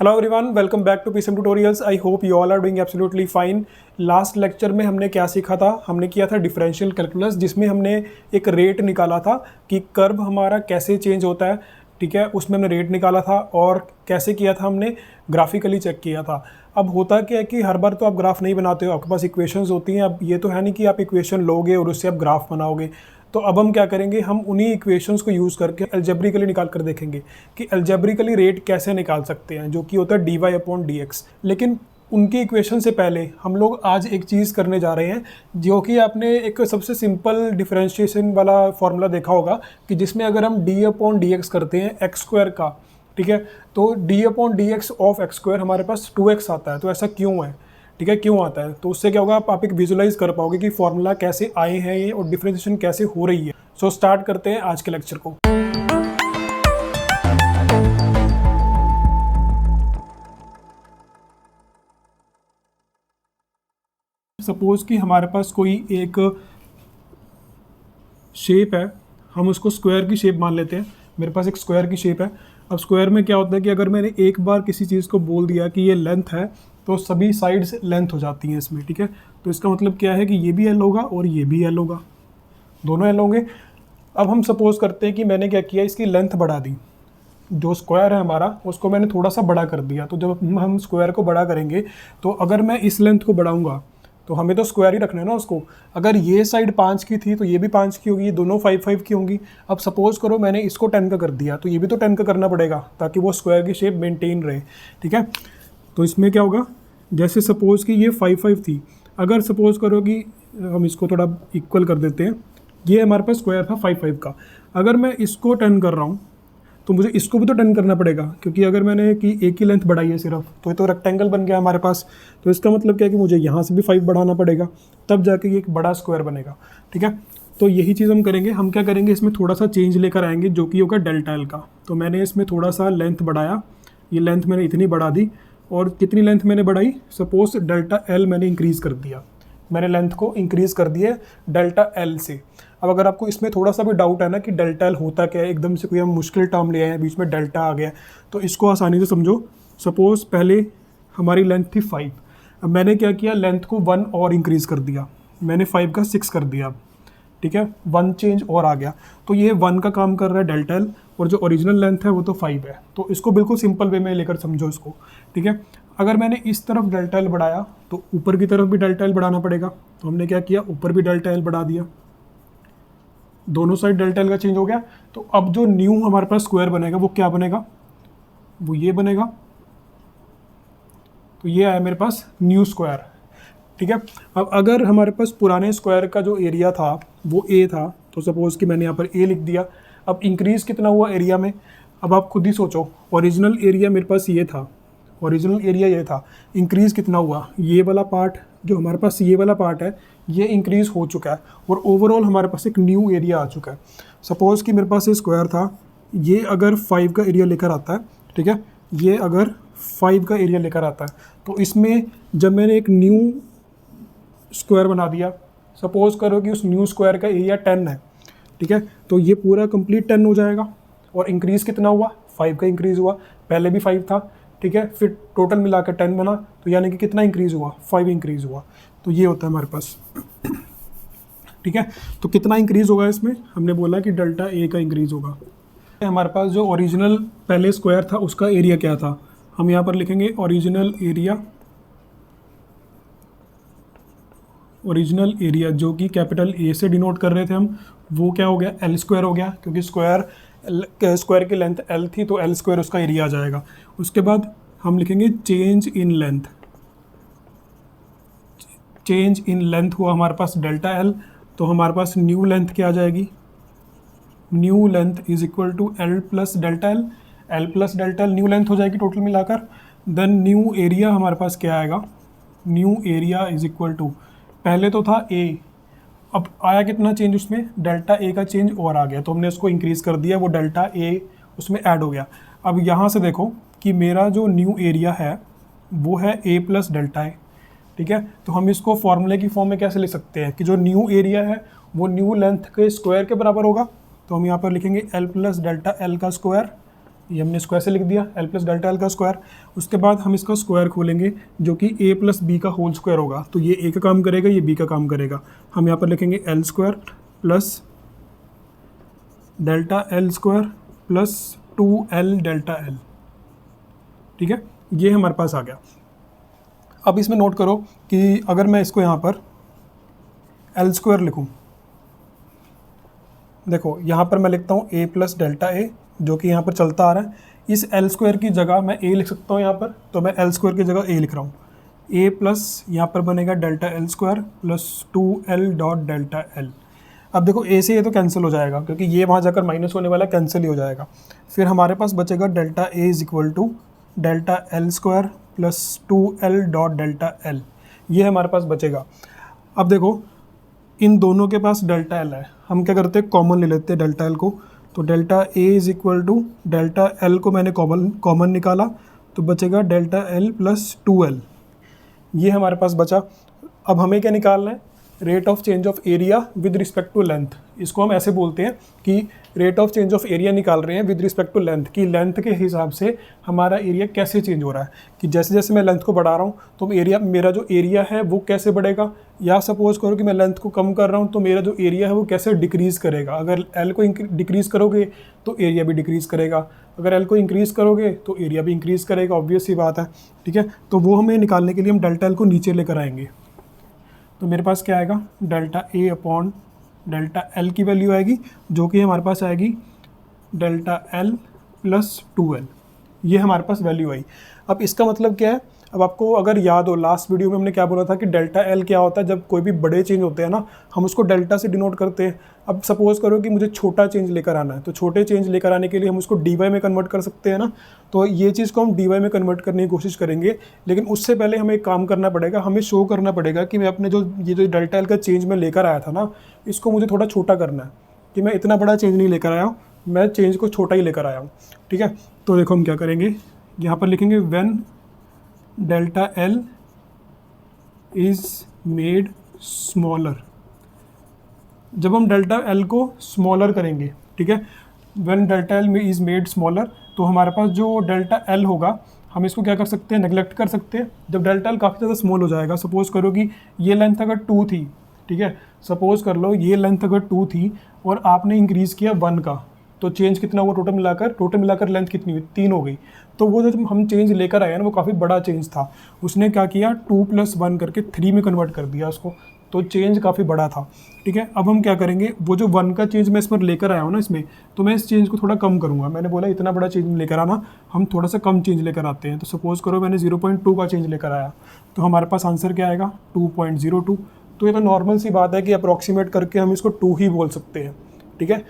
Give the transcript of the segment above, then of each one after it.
Hello everyone, welcome back to PSM tutorials. I hope you all are doing absolutely fine. Last lecture में हमने क्या सीखा था? हमने किया था डिफरेंशियल कैलकुलस, जिसमें हमने एक रेट निकाला था कि कर्व हमारा कैसे चेंज होता है। ठीक है, उसमें हमने रेट निकाला था और कैसे किया था, हमने ग्राफिकली चेक किया था। अब होता क्या है कि हर बार तो आप ग्राफ नहीं बनाते हो, आपके पास इक्वेशंस होती हैं। अब ये तो है नहीं कि आप इक्वेशन लोगे और उससे आप ग्राफ बनाओगे। तो अब हम क्या करेंगे, हम उन्हीं इक्वेशंस को यूज़ करके अलजेब्रिकली निकाल कर देखेंगे कि अलजेब्रिकली रेट कैसे निकाल सकते हैं, जो कि होता है dy/dx। लेकिन उनके इक्वेशन से पहले हम लोग आज एक चीज़ करने जा रहे हैं, जो कि आपने एक सबसे सिंपल डिफरेंशिएशन वाला फॉर्मूला देखा होगा कि जिसमें अगर हम dy/dx करते हैं एक्स स्क्वायर का, ठीक है, तो dy/dx ऑफ एक्स स्क्वायर हमारे पास 2x आता है। तो ऐसा क्यों है? ठीक है, क्यों आता है? तो उससे क्या होगा, आप एक विजुलाइज कर पाओगे कि फॉर्मूला कैसे आए हैं ये और डिफरेंशिएशन कैसे हो रही है। सो स्टार्ट करते हैं आज के लेक्चर को। सपोज कि हमारे पास कोई एक शेप है, हम उसको स्क्वायर की शेप मान लेते हैं। मेरे पास एक स्क्वायर की शेप है। अब स्क्वायर में क्या होता है कि अगर मैंने एक बार किसी चीज़ को बोल दिया कि ये लेंथ है, तो सभी साइड्स लेंथ हो जाती हैं इसमें। ठीक है, तो इसका मतलब क्या है कि ये भी एल होगा और ये भी एल होगा, दोनों एल होंगे। अब हम सपोज करते हैं कि मैंने क्या किया, इसकी लेंथ बढ़ा दी। जो स्क्वायर है हमारा, उसको मैंने थोड़ा सा बड़ा कर दिया। तो जब हम स्क्वायर को बड़ा करेंगे, तो अगर मैं इस लेंथ को बढ़ाऊंगा तो हमें तो स्क्वायर ही रखना है ना उसको। अगर ये साइड 5 की थी तो ये भी 5 की होगी, ये दोनों 5 की होंगी। अब सपोज करो मैंने इसको 10 का कर दिया, तो ये भी तो 10 का करना पड़ेगा ताकि वो स्क्वायर की शेप मेंटेन रहे। ठीक है, तो इसमें क्या होगा, जैसे सपोज कि ये 5 थी, अगर सपोज करो कि हम इसको थोड़ा इक्वल कर देते हैं, ये हमारे पास स्क्वायर था 5 का। अगर मैं इसको 10 कर रहा हूँ तो मुझे इसको भी तो 10 करना पड़ेगा, क्योंकि अगर मैंने कि एक ही लेंथ बढ़ाई है सिर्फ, तो ये तो रेक्टेंगल बन गया हमारे पास। तो इसका मतलब क्या है कि मुझे यहाँ से भी 5 बढ़ाना पड़ेगा, तब जाके ये एक बड़ा स्क्वायर बनेगा। ठीक है, तो यही चीज़ हम करेंगे। हम क्या करेंगे, इसमें थोड़ा सा चेंज लेकर आएंगे, जो कि होगा डेल्टा एल का। तो मैंने इसमें थोड़ा सा लेंथ बढ़ाया, ये लेंथ मैंने इतनी बढ़ा दी। और कितनी लेंथ मैंने बढ़ाई, सपोज डेल्टा एल मैंने इंक्रीज़ कर दिया, मैंने लेंथ को इंक्रीज़ कर दिया डेल्टा एल से। अब अगर आपको इसमें थोड़ा सा भी डाउट है ना कि डेल्टा एल होता क्या है, एकदम से कोई हम मुश्किल टर्म ले आए हैं, बीच में डेल्टा आ गया, तो इसको आसानी से समझो। सपोज़ पहले हमारी लेंथ थी 5, अब मैंने क्या किया, लेंथ को 1 और इंक्रीज़ कर दिया, मैंने 5 का 6 कर दिया। ठीक है, 1 चेंज और आ गया, तो ये 1 का काम कर रहा है डेल्टा एल, और जो ओरिजिनल लेंथ है वो तो 5 है। तो इसको बिल्कुल सिंपल वे में लेकर समझो इसको। ठीक है, अगर मैंने इस तरफ डेल्टा एल बढ़ाया तो ऊपर की तरफ भी डेल्टा एल बढ़ाना पड़ेगा। तो हमने क्या किया, ऊपर भी डेल्टा एल बढ़ा दिया, दोनों साइड डेल्टा एल का चेंज हो गया। तो अब जो न्यू हमारे पास स्क्वायर बनेगा वो क्या बनेगा, वो ये बनेगा। तो ये आया मेरे पास न्यू स्क्वायर। ठीक है, अब अगर हमारे पास पुराने स्क्वायर का जो एरिया था वो ए था, तो सपोज़ कि मैंने यहाँ पर ए लिख दिया। अब इंक्रीज़ कितना हुआ एरिया में, अब आप खुद ही सोचो। ओरिजिनल एरिया मेरे पास ये था, ओरिजिनल एरिया ये था, इंक्रीज़ कितना हुआ, ये वाला पार्ट जो हमारे पास ये वाला पार्ट है ये इंक्रीज़ हो चुका है, और ओवरऑल हमारे पास एक न्यू एरिया आ चुका है। सपोज़ कि मेरे पास ये स्क्वायर था, ये अगर 5 का एरिया लेकर आता है, ठीक है, ये अगर 5 का एरिया लेकर आता है, तो इसमें जब मैंने एक न्यू स्क्वायर बना दिया, सपोज़ करो कि उस न्यू स्क्वायर का एरिया 10 है, ठीक है, तो ये पूरा कंप्लीट 10 हो जाएगा। और इंक्रीज़ कितना हुआ, 5 का इंक्रीज़ हुआ, पहले भी 5 था। ठीक है, फिर टोटल मिलाकर 10 बना, तो यानी कि कितना इंक्रीज़ हुआ, 5 इंक्रीज़ हुआ। तो ये होता है हमारे पास। ठीक है, तो कितना इंक्रीज़ होगा इसमें, हमने बोला कि डेल्टा ए का इंक्रीज़ होगा। हमारे पास जो ओरिजिनल पहले स्क्वायर था उसका एरिया क्या था, हम यहाँ पर लिखेंगे ओरिजिनल एरिया, ओरिजिनल एरिया जो कि कैपिटल ए से डिनोट कर रहे थे हम, वो क्या हो गया, एल स्क्वायर हो गया, क्योंकि स्क्वायर की लेंथ एल थी, तो एल स्क्वायर उसका एरिया आ जाएगा। उसके बाद हम लिखेंगे change in length, change in length हुआ हमारे पास डेल्टा एल, तो हमारे पास न्यू लेंथ क्या आ जाएगी, new length is equal to L plus delta L, L plus delta L new length हो जाएगी टोटल मिलाकर। देन न्यू एरिया हमारे पास क्या आएगा, new area is equal to, पहले तो था ए, अब आया कितना चेंज उसमें, डेल्टा ए का चेंज और आ गया, तो हमने उसको इंक्रीज़ कर दिया, वो डेल्टा ए उसमें ऐड हो गया। अब यहाँ से देखो कि मेरा जो न्यू एरिया है वो है ए प्लस डेल्टा ए। ठीक है, तो हम इसको फॉर्मूले की फॉर्म में कैसे लिख सकते हैं कि जो न्यू एरिया है वो न्यू लेंथ के स्क्वायर के बराबर होगा। तो हम यहाँ पर लिखेंगे एल प्लस डेल्टा एल का स्क्वायर ये हमने स्क्वायर से लिख दिया, एल प्लस डेल्टा एल का स्क्वायर। उसके बाद हम इसका स्क्वायर खोलेंगे जो कि ए प्लस बी का होल स्क्वायर होगा, तो ये ए का काम करेगा, ये बी का काम करेगा। हम यहाँ पर लिखेंगे L square plus delta L square plus 2l delta L, ठीक है, ये हमारे पास आ गया। अब इसमें नोट करो कि अगर मैं इसको यहाँ पर एल स्क्वायर लिखूँ, देखो यहाँ पर मैं लिखता हूँ ए प्लस डेल्टा ए जो कि यहाँ पर चलता आ रहा है। इस एल स्क्वायर की जगह मैं ए लिख सकता हूँ यहाँ पर, तो मैं एल स्क्वायर की जगह ए लिख रहा हूँ। ए प्लस यहाँ पर बनेगा delta L square plus 2l dot delta L. अब देखो ए से ये तो कैंसिल हो जाएगा क्योंकि ये वहाँ जाकर माइनस होने वाला, कैंसिल ही हो जाएगा। फिर हमारे पास बचेगा delta A is equal to delta L square plus 2l dot delta L, ये हमारे पास बचेगा। अब देखो इन दोनों के पास डेल्टा एल है, हम क्या करते हैं कॉमन ले लेते हैं डेल्टा एल को। तो delta A is equal to delta L को मैंने कॉमन निकाला, तो बचेगा डेल्टा एल प्लस 2l, ये हमारे पास बचा। अब हमें क्या निकालना है, rate of change of area with respect to length. इसको हम ऐसे बोलते हैं कि rate of change of area निकाल रहे हैं विद रिस्पेक्ट टू लेंथ, कि लेंथ के हिसाब से हमारा एरिया कैसे चेंज हो रहा है, कि जैसे जैसे मैं लेंथ को बढ़ा रहा हूँ तो एरिया, मेरा जो एरिया है वो कैसे बढ़ेगा। या सपोज करो कि मैं लेंथ को कम कर रहा हूँ तो मेरा जो एरिया है वो कैसे डिक्रीज़ करेगा। अगर एल को डिक्रीज़ करोगे तो एरिया भी डिक्रीज़ करेगा, अगर एल को इंक्रीज़ करोगे तो एरिया भी इंक्रीज़ करेगा, ऑब्वियस सी बात है, ठीक है। तो वो हमें निकालने के लिए हम डेल्टा एल को नीचे लेकर आएंगे। तो मेरे पास क्या आएगा, delta A upon delta L की वैल्यू आएगी जो कि हमारे पास आएगी डेल्टा एल प्लस 2l, ये हमारे पास वैल्यू आई। अब इसका मतलब क्या है, अब आपको अगर याद हो लास्ट वीडियो में हमने क्या बोला था कि डेल्टा एल क्या होता है, जब कोई भी बड़े चेंज होते हैं ना हम उसको डेल्टा से डिनोट करते हैं। अब सपोज करो कि मुझे छोटा चेंज लेकर आना है, तो छोटे चेंज लेकर आने के लिए हम उसको डी वाई में कन्वर्ट कर सकते हैं ना, तो ये चीज़ को हम डी वाई में कन्वर्ट करने की कोशिश करेंगे। लेकिन उससे पहले हमें एक काम करना पड़ेगा, हमें शो करना पड़ेगा कि मैं अपने जो डेल्टा एल का चेंज मैं लेकर आया था ना, इसको मुझे थोड़ा छोटा करना है, कि मैं इतना बड़ा चेंज नहीं लेकर आया हूँ, मैं चेंज को छोटा ही लेकर आया हूँ, ठीक है। तो देखो हम क्या करेंगे, यहाँ पर लिखेंगे when delta L is made smaller. जब हम डेल्टा एल को स्मॉलर करेंगे, ठीक है, when delta L is made smaller, तो हमारे पास जो डेल्टा एल होगा हम इसको क्या कर सकते हैं, नेगलेक्ट कर सकते हैं। जब डेल्टा एल काफ़ी ज़्यादा स्मॉल हो जाएगा, सपोज करो कि ये लेंथ अगर 2 थी, ठीक है, सपोज कर लो ये लेंथ अगर 2 थी और आपने इंक्रीज़ किया 1 का, तो चेंज कितना हुआ, टोटल मिलाकर लेंथ कितनी हुई, 3 हो गई। तो वो जो हम चेंज लेकर आए ना वो काफ़ी बड़ा चेंज था, उसने क्या किया 2 + 1 करके 3 में कन्वर्ट कर दिया उसको, तो चेंज काफ़ी बड़ा था, ठीक है। अब हम क्या करेंगे, वो जो 1 का चेंज मैं इस पर लेकर आया हूँ ना इसमें, तो मैं इस चेंज को थोड़ा कम करूँगा। मैंने बोला इतना बड़ा चेंज लेकर आना, हम थोड़ा सा कम चेंज लेकर आते हैं। तो सपोज़ करो मैंने 0.2 का चेंज लेकर आया, तो हमारे पास आंसर क्या आएगा 2.02। तो ये तो नॉर्मल सी बात है कि अप्रॉक्सीमेट करके हम इसको 2 ही बोल सकते हैं, ठीक है।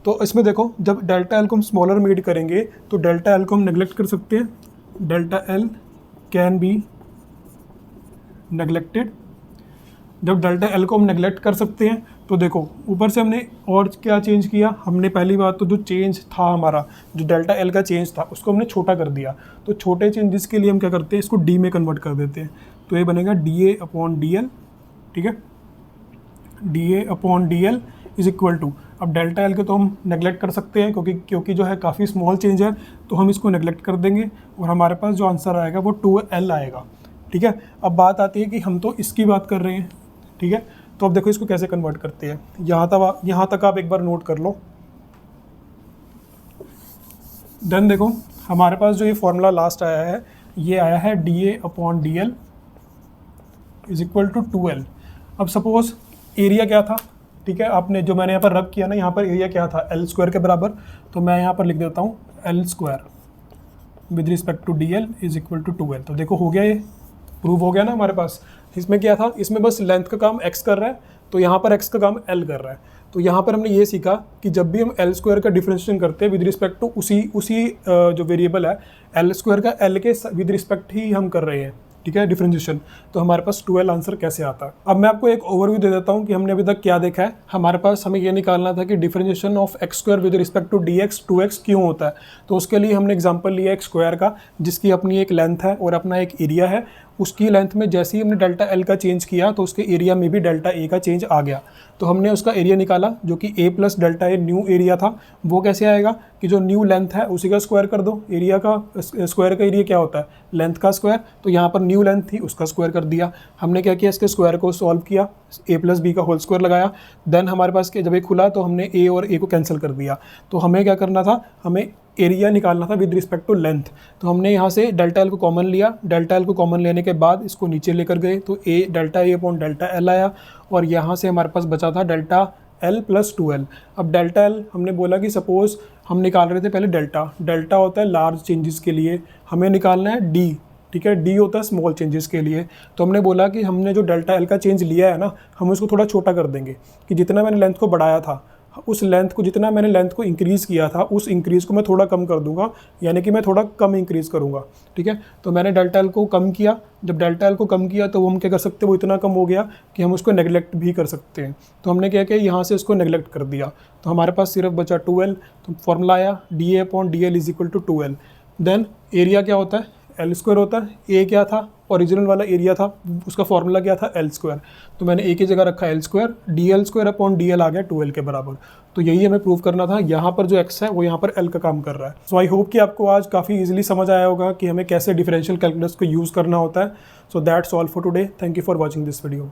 तो इसमें देखो जब डेल्टा एल को हम स्मॉलर मेड करेंगे तो डेल्टा एल को हम नेगलेक्ट कर सकते हैं, delta L can be neglected. जब डेल्टा एल को हम नेगलेक्ट कर सकते हैं तो देखो ऊपर से हमने और क्या चेंज किया, हमने पहली बात तो जो चेंज था हमारा, जो डेल्टा एल का चेंज था उसको हमने छोटा कर दिया। तो छोटे चेंजेस के लिए हम क्या करते हैं, इसको डी में कन्वर्ट कर देते हैं। तो ये बनेगा D A upon D L, ठीक है, D A upon D L is equal to, अब डेल्टा एल के तो हम नेगलेक्ट कर सकते हैं क्योंकि जो है काफ़ी स्मॉल चेंज है, तो हम इसको नेगलेक्ट कर देंगे और हमारे पास जो आंसर आएगा वो 2l आएगा, ठीक है। अब बात आती है कि हम तो इसकी बात कर रहे हैं, ठीक है। तो अब देखो इसको कैसे कन्वर्ट करते हैं, यहाँ तक आप एक बार नोट कर लो। देन देखो हमारे पास जो ये फॉर्मूला लास्ट आया है, ये आया है D A upon D L is equal to 2l। अब सपोज एरिया क्या था, ठीक है, आपने जो मैंने यहाँ पर रब किया ना, यहाँ पर एरिया क्या था एल स्क्वायर के बराबर, तो मैं यहाँ पर लिख देता हूँ L square with respect to D L is equal to 2l। तो देखो हो गया, ये प्रूव हो गया ना हमारे पास। इसमें क्या था, इसमें बस लेंथ का काम x कर रहा है, तो यहाँ पर x का काम l कर रहा है। तो यहाँ पर हमने ये सीखा कि जब भी हम एल स्क्वायर का डिफरेंशिएशन करते हैं विद रिस्पेक्ट टू उसी जो वेरिएबल है एल स्क्वायर का एल के विद रिस्पेक्ट ही हम कर रहे हैं, ठीक है, डिफरेंशिएशन। तो हमारे पास 2l आंसर कैसे आता है। अब मैं आपको एक ओवरव्यू दे देता हूँ कि हमने अभी तक क्या देखा है। हमारे पास हमें ये निकालना था कि differentiation of x square with respect to dx 2x क्यों होता है। तो उसके लिए हमने एग्जांपल लिया एक स्क्वायर का जिसकी अपनी एक लेंथ है और अपना एक एरिया है, उसकी लेंथ में जैसे ही हमने डेल्टा एल का चेंज किया तो उसके एरिया में भी डेल्टा ए का चेंज आ गया। तो हमने उसका एरिया निकाला जो कि A plus delta A new area था। वो कैसे आएगा कि जो न्यू लेंथ है उसी का स्क्वायर कर दो। एरिया का स्क्वायर का एरिया क्या होता है, लेंथ का स्क्वायर। तो यहाँ पर न्यू लेंथ थी उसका स्क्वायर कर दिया। हमने क्या किया, इसके स्क्वायर को सॉल्व किया, ए प्लस बी का होल स्क्वायर लगाया। देन हमारे पास जब ए खुला तो हमने ए और ए को कैंसिल कर दिया। तो हमें क्या करना था, हमें एरिया निकालना था विद रिस्पेक्ट टू लेंथ। तो हमने यहाँ से डेल्टा एल को कॉमन लिया। डेल्टा एल को कॉमन लेने के बाद इसको नीचे लेकर गए तो ए delta A upon delta L आया और यहाँ से हमारे पास बचा था डेल्टा एल प्लस 2l। अब डेल्टा एल हमने बोला कि सपोज़ हम निकाल रहे थे पहले डेल्टा होता है लार्ज चेंजेस के लिए, हमें निकालना है डी, ठीक है, डी होता है स्मॉल चेंजेस के लिए। तो हमने बोला कि हमने जो डेल्टा एल का चेंज लिया है ना, हम उसको थोड़ा छोटा कर देंगे कि जितना मैंने लेंथ को बढ़ाया था उस लेंथ को, जितना मैंने लेंथ को इंक्रीज़ किया था उस इंक्रीज़ को मैं थोड़ा कम कर दूंगा, यानी कि मैं थोड़ा कम इंक्रीज़ करूंगा, ठीक है। तो मैंने डेल्टा एल को कम किया। जब डेल्टा एल को कम किया तो हम क्या कर सकते हैं, वो इतना कम हो गया कि हम उसको नेगलेक्ट भी कर सकते हैं। तो हमने क्या किया, यहाँ से उसको नेगलेक्ट कर दिया। तो हमारे पास सिर्फ बचा 2l। तो फॉर्मूला आया D A upon D L is equal to 2l। Then area क्या होता है, एल स्क्वायर होता है। ए क्या था, ओरिजिनल वाला एरिया था, उसका फॉर्मूला क्या था, एल स्क्वायर। तो मैंने ए की जगह रखा L square, D L square upon D L आ गया 2l के बराबर। तो यही हमें प्रूव करना था। यहाँ पर जो एक्स है वो यहाँ पर एल का काम कर रहा है। सो आई होप कि आपको आज काफ़ी इजीली समझ आया होगा कि हमें कैसे डिफरेंशियल कैलकुलस को यूज़ करना होता है। So that's all for today. Thank you for watching this video.